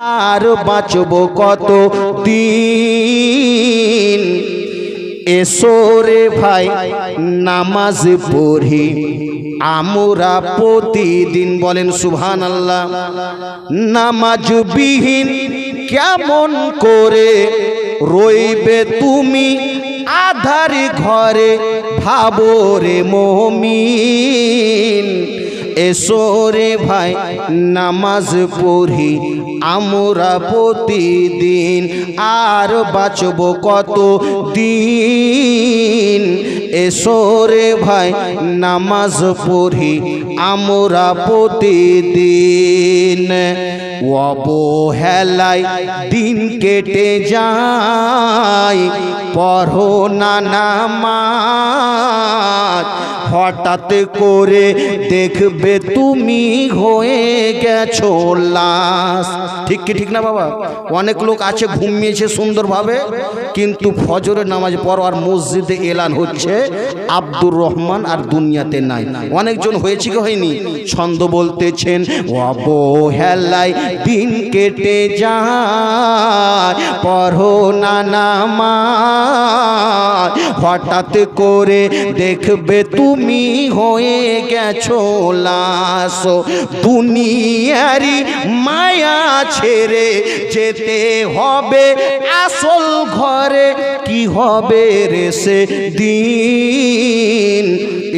আর বাঁচব কত দিন। এসো রে ভাই নামাজ পড়ি আমরা প্রতিদিন, বলেন সুবহানাল্লাহ। নামাজ বিহীন কেমন করে রইবে তুমি আধার ঘরে, ভাবো রে মুমিন। এসো রে ভাই নামাজ পড়ি আমরা প্রতিদিন, আর বাঁচব কত দিন। এসো রে ভাই নামাজ পড়ি আমরা প্রতিদিন। অবহেলায় দিন কেটে যায়, পড়ো না নামাজ, হঠাৎ করে দেখবে তুমি হয়ে গেছো লাশ। ঠিক কি ঠিক না বাবা? অনেক লোক আছে ঘুমিয়েছে সুন্দরভাবে, কিন্তু ফজরের নামাজ পড়ো আর মসজিদে এলান হচ্ছে আব্দুর রহমান আর দুনিয়াতে নাই। অনেকজন হয়েছে কি হয়নি? ছন্দ বলতেছেন অবহেলায় দিন কেটে যায়, পড়ো না নামাজ, হঠাৎ করে দেখবে তুমি হয়ে গেছো লাশ। দুনিয়ারি মায়া ছেড়ে যেতে হবে আসল ঘরে, কি হবে রে সে দিন।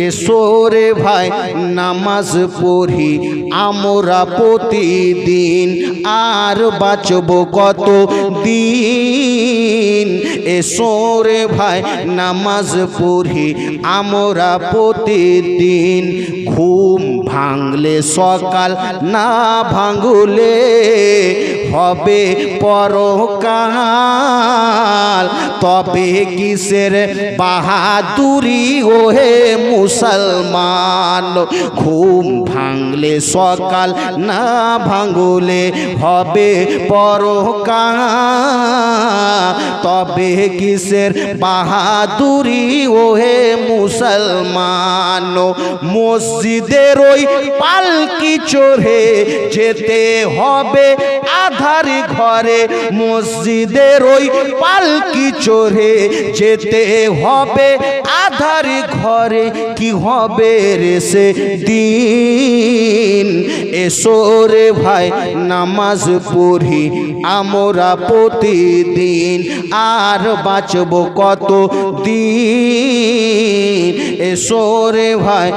এসো রে ভাই নামাজ পড়ি আমরা প্রতিদিন, আর বাঁচব কত দিন। এসো রে ভাই নামাজ পড়ি আমরা প্রতিদিন। ঘুম ভাঙলে সকাল, না ভাঙলে হবে পরকাল, তবে কিসের বাহাদুরি ওহে মুসলমান। ঘুম ভাঙলে সকাল, না ভাঙলে হবে পরকাল, তবে কিসের বাহাদুরি ওহে মুসলমান। মসজিদের ওই পালকি চড়ে যেতে হবে আধার ঘরে, মসজিদের ওই পালকি চড়ে যেতে হবে আধার ঘরে, কি হবে রে সে দিন। এসো রে ভাই নামাজ পড়ি আমরা প্রতিদিন, আর বাঁচব কত দিন। এসো রে ভাই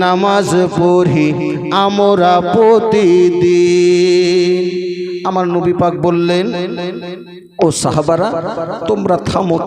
নামাজ পড়ি আমরা প্রতিদিন। আমার নবী পাক বললেন, ও সাহাবারা তোমরা থামো।